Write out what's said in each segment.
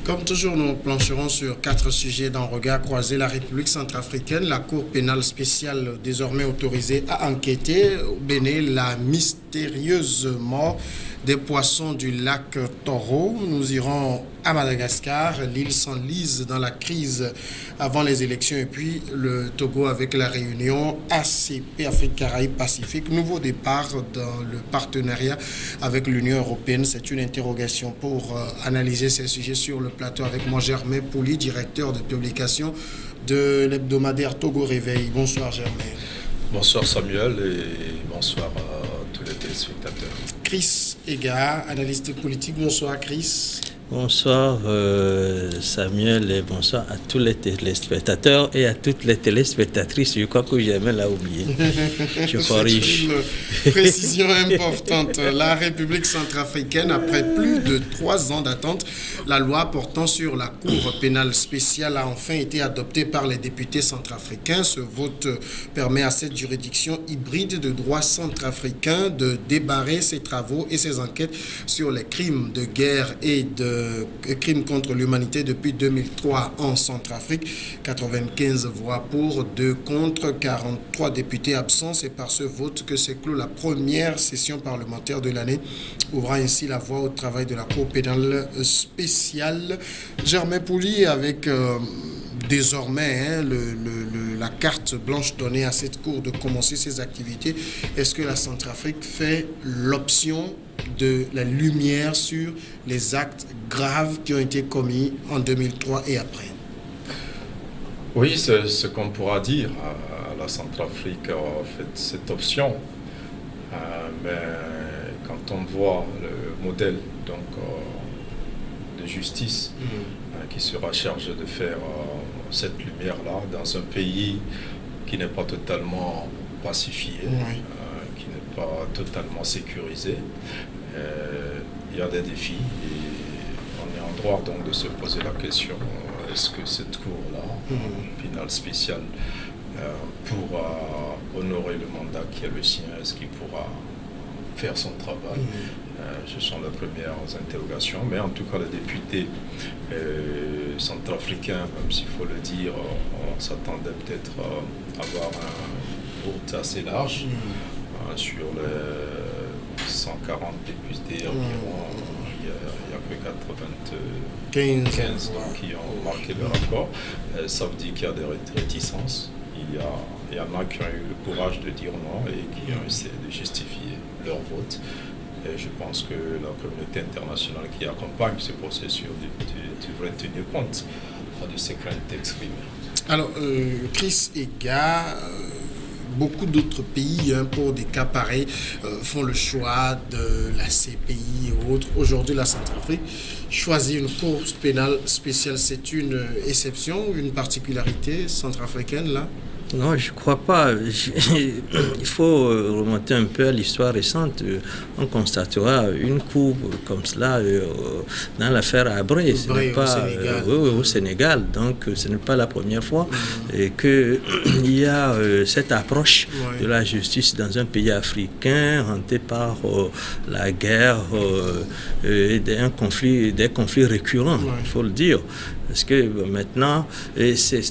Comme toujours, nous plancherons sur 4 sujets dans Regard croisé. La République centrafricaine, la Cour pénale spéciale désormais autorisée à enquêter. Au Bénin, la mystérieuse mort des poissons du lac Toro. Nous irons à Madagascar. L'île s'enlise dans la crise avant les élections. Et puis le Togo avec la réunion ACP, Afrique, Caraïbes, Pacifique. Nouveau départ dans le partenariat avec l'Union européenne. C'est une interrogation pour analyser ces sujets sur le plateau avec moi, Germain Pouli, directeur de publication de l'hebdomadaire Togo Réveil. Bonsoir Germain. Bonsoir Samuel et bonsoir à tous les téléspectateurs. Chris Ega, analyste politique. Bonsoir Chris. Bonsoir Samuel et bonsoir à tous les téléspectateurs et à toutes les téléspectatrices. Je crois que Germain l'a oublié. Je corrige. Une précision importante. La République centrafricaine, après plus de 3 ans d'attente, la loi portant sur la Cour pénale spéciale a enfin été adoptée par les députés centrafricains. Ce vote permet à cette juridiction hybride de droit centrafricain de débarrer ses travaux et ses enquêtes sur les crimes de guerre et de crimes contre l'humanité depuis 2003 en Centrafrique. 95 voix pour, 2 contre, 43 députés absents. C'est par ce vote que s'éclôt la première session parlementaire de l'année, ouvrant ainsi la voie au travail de la Cour pénale spéciale. Germain Pouli, avec désormais la carte blanche donnée à cette Cour de commencer ses activités, est-ce que la Centrafrique fait l'option de la lumière sur les actes graves qui ont été commis en 2003 et après? Oui, c'est ce qu'on pourra dire. La Centrafrique a fait cette option. Mais quand on voit le modèle de justice qui sera chargé de faire cette lumière-là dans un pays qui n'est pas totalement pacifié, qui n'est pas totalement sécurisé, il y a des défis et on est en droit donc de se poser la question, est-ce que cette cour-là, pénale spéciale, pourra honorer le mandat qui est le sien, est-ce qu'il pourra faire son travail? Ce sont les premières interrogations, mais en tout cas les députés centrafricains, même s'il faut le dire, on s'attendait peut-être à avoir un vote assez large sur les 140 députés environ. Il n'y a que 95 qui ont marqué leur accord. Ça veut dire qu'il y a des réticences. Il y en a qui ont eu le courage de dire non et qui ont essayé de justifier leur vote. Et je pense que la communauté internationale qui accompagne ce processus devrait tenir compte de ces craintes exprimées. Alors, Chris Ega, beaucoup d'autres pays, pour des cas pareils, font le choix de la CPI et autres. Aujourd'hui, la Centrafrique choisit une cour pénale spéciale. C'est une exception, une particularité centrafricaine, là? Non, je ne crois pas. Il faut remonter un peu à l'histoire récente. On constatera une cour comme cela dans l'affaire Abré. Ce n'est pas au Sénégal. Donc, ce n'est pas la première fois qu'il y a cette approche de la justice dans un pays africain hanté par la guerre et des conflits récurrents, il faut le dire. Parce que maintenant,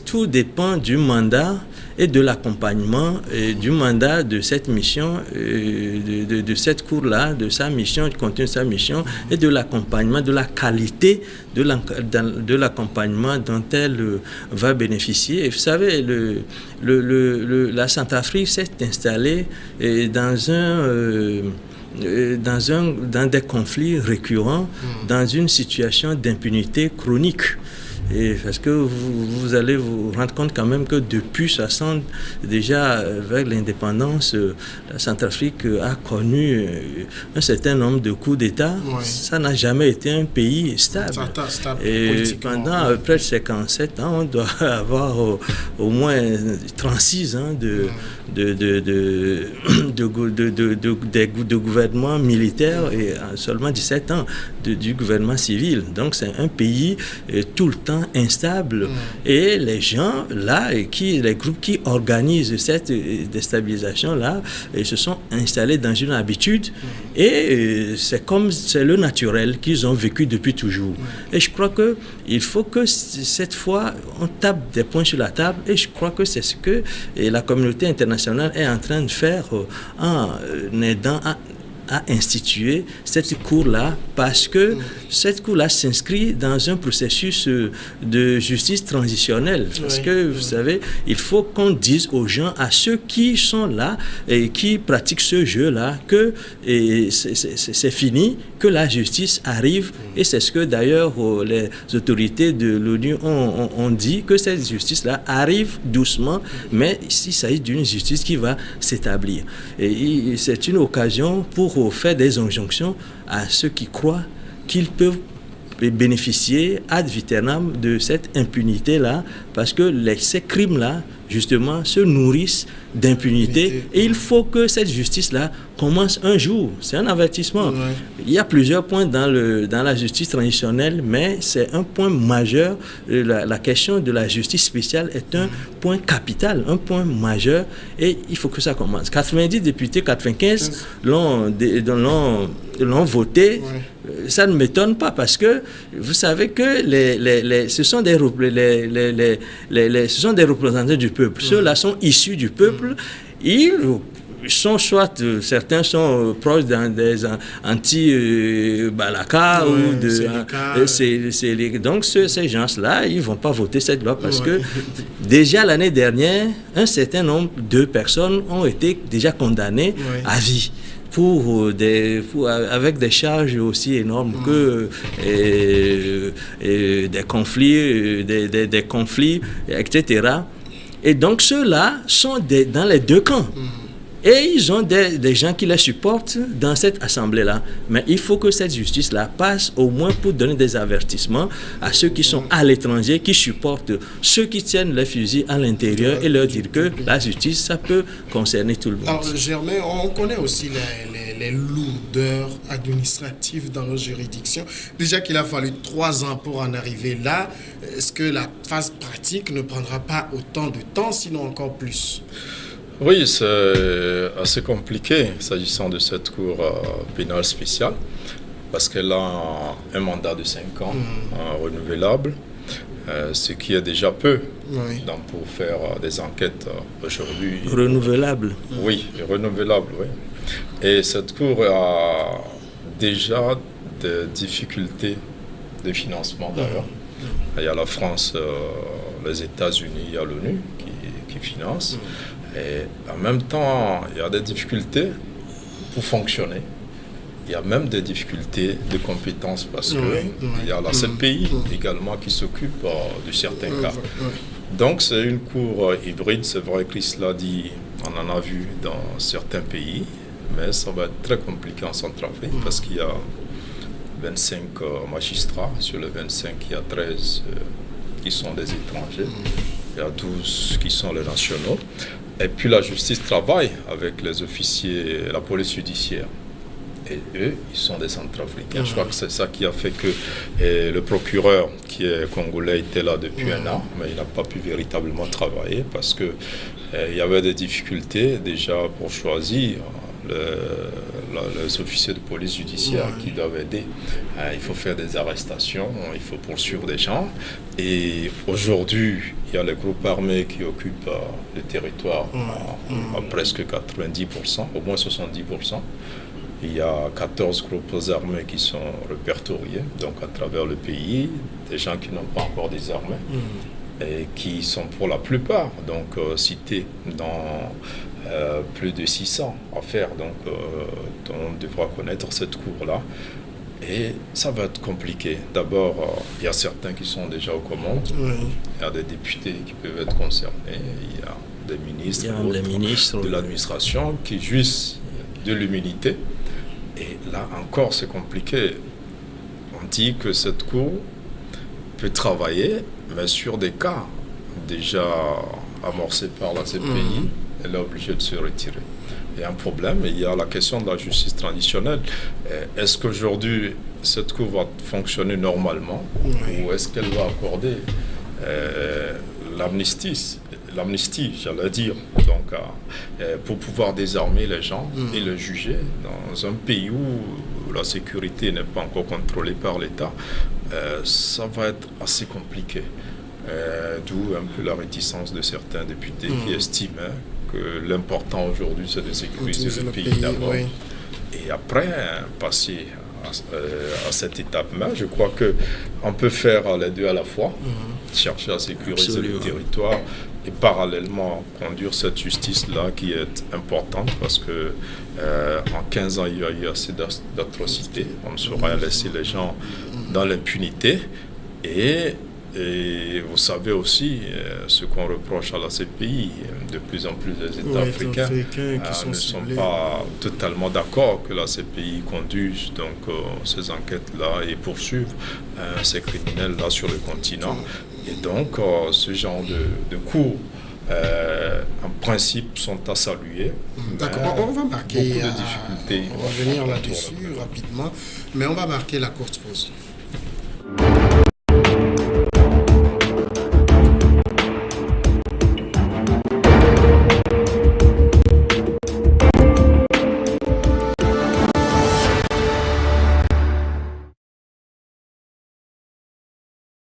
tout dépend du mandat et de l'accompagnement du mandat de cette mission, de cette cour-là, de sa mission, du contenu de sa mission, et de l'accompagnement, de la qualité de l'accompagnement dont elle va bénéficier. Et vous savez, la Centrafrique s'est installée dans des conflits récurrents, dans une situation d'impunité chronique. Et parce que vous allez vous rendre compte quand même que depuis 60, déjà vers l'indépendance, la Centrafrique a connu un certain nombre de coups d'État. Ça n'a jamais été un pays stable. Et pendant près de 57 ans, on doit avoir au moins 36 ans de gouvernement militaire et seulement 17 ans du gouvernement civil. Donc c'est un pays tout le temps extrêmement instable. Et les gens là, les groupes qui organisent cette déstabilisation là, se sont installés dans une habitude et c'est le naturel qu'ils ont vécu depuis toujours. Et je crois que il faut que cette fois on tape des points sur la table, et je crois que c'est ce que la communauté internationale est en train de faire en aidant à instituer cette cour-là, parce que cette cour-là s'inscrit dans un processus de justice transitionnelle. Parce que, vous savez, il faut qu'on dise aux gens, à ceux qui sont là et qui pratiquent ce jeu-là, que c'est fini, que la justice arrive. Et c'est ce que, d'ailleurs, les autorités de l'ONU ont dit, que cette justice-là arrive doucement, mais il s'agit d'une justice qui va s'établir. Et c'est une occasion pour faire des injonctions à ceux qui croient qu'ils peuvent bénéficier ad vitam de cette impunité-là, parce que ces crimes-là, justement, se nourrissent d'impunité, et il faut que cette justice-là commence un jour. C'est un avertissement. Il y a plusieurs points dans la justice traditionnelle, mais c'est un point majeur. La question de la justice spéciale est un point capital, un point majeur, et il faut que ça commence. 90 députés, 95 l'ont voté. Ça ne m'étonne pas, parce que vous savez que ce sont des représentants du peuple. Ceux-là sont issus du peuple. Ils sont certains sont proches des anti-Balaka ou donc ces gens-là, ils vont pas voter cette loi, parce que déjà l'année dernière, un certain nombre de personnes ont été déjà condamnées à vie. Avec des charges aussi énormes que des conflits, etc. Et donc ceux-là sont dans les deux camps. Et ils ont des gens qui les supportent dans cette assemblée-là. Mais il faut que cette justice-là passe au moins pour donner des avertissements à ceux qui sont à l'étranger, qui supportent ceux qui tiennent les fusils à l'intérieur, et leur dire que la justice, ça peut concerner tout le monde. Alors, Germain, on connaît aussi les lourdeurs administratives dans nos juridictions. Déjà qu'il a fallu 3 ans pour en arriver là, est-ce que la phase pratique ne prendra pas autant de temps, sinon encore plus? Oui, c'est assez compliqué s'agissant de cette cour pénale spéciale, parce qu'elle a un mandat de 5 ans renouvelable, ce qui est déjà peu donc pour faire des enquêtes aujourd'hui. Renouvelable. Oui, renouvelable, oui. Et cette cour a déjà des difficultés de financement d'ailleurs. Il y a la France, les États-Unis, il y a l'ONU qui finance. Et en même temps, il y a des difficultés pour fonctionner. Il y a même des difficultés de compétences, parce qu'il y a la CPI également qui s'occupe de certains cas. Donc c'est une cour hybride. C'est vrai que cela dit, on en a vu dans certains pays, mais ça va être très compliqué en Centrafrique, parce qu'il y a 25 magistrats. Sur les 25, il y a 13 qui sont des étrangers. Il y a 12 qui sont les nationaux. Et puis la justice travaille avec les officiers, la police judiciaire. Et eux, ils sont des Centrafricains. Je crois que c'est ça qui a fait que le procureur, qui est congolais, était là depuis 1 an, mais il n'a pas pu véritablement travailler, parce que il y avait des difficultés déjà pour choisir les officiers de police judiciaire qui doivent aider. Il faut faire des arrestations, il faut poursuivre des gens. Et aujourd'hui, il y a les groupes armés qui occupent le territoire à presque 90%, au moins 70%. Il y a 14 groupes armés qui sont répertoriés, donc à travers le pays, des gens qui n'ont pas encore des armes, et qui sont pour la plupart donc cités dans plus de 600 affaires. Donc on devra connaître cette cour-là. Et ça va être compliqué. D'abord, il y a certains qui sont déjà aux commandes. Il y a des députés qui peuvent être concernés. Il y a des ministres, de l'administration qui jouissent de l'immunité. Et là encore, c'est compliqué. On dit que cette cour peut travailler, mais sur des cas déjà amorcés par la CPI, elle est obligée de se retirer. Il y a un problème, il y a la question de la justice traditionnelle. Est-ce qu'aujourd'hui, cette cour va fonctionner normalement ou est-ce qu'elle va accorder l'amnistie, j'allais dire, donc pour pouvoir désarmer les gens et les juger dans un pays où la sécurité n'est pas encore contrôlée par l'État, ça va être assez compliqué. D'où un peu la réticence de certains députés qui estiment que l'important aujourd'hui c'est de sécuriser le pays d'abord et après passer à cette étape-là. Je crois qu'on peut faire les deux à la fois, chercher à sécuriser le territoire et parallèlement conduire cette justice-là qui est importante parce que en 15 ans, il y a eu assez d'atrocités. On ne saurait laisser les gens dans l'impunité et vous savez aussi ce qu'on reproche à la CPI. De plus en plus, les États africains ne sont pas totalement d'accord que la CPI conduise donc, ces enquêtes-là et poursuive ces criminels-là sur le continent. Et donc, ce genre de cours, en principe, sont à saluer. D'accord, on va marquer... Beaucoup de difficultés. On va venir là-dessus rapidement, mais on va marquer la courte pause.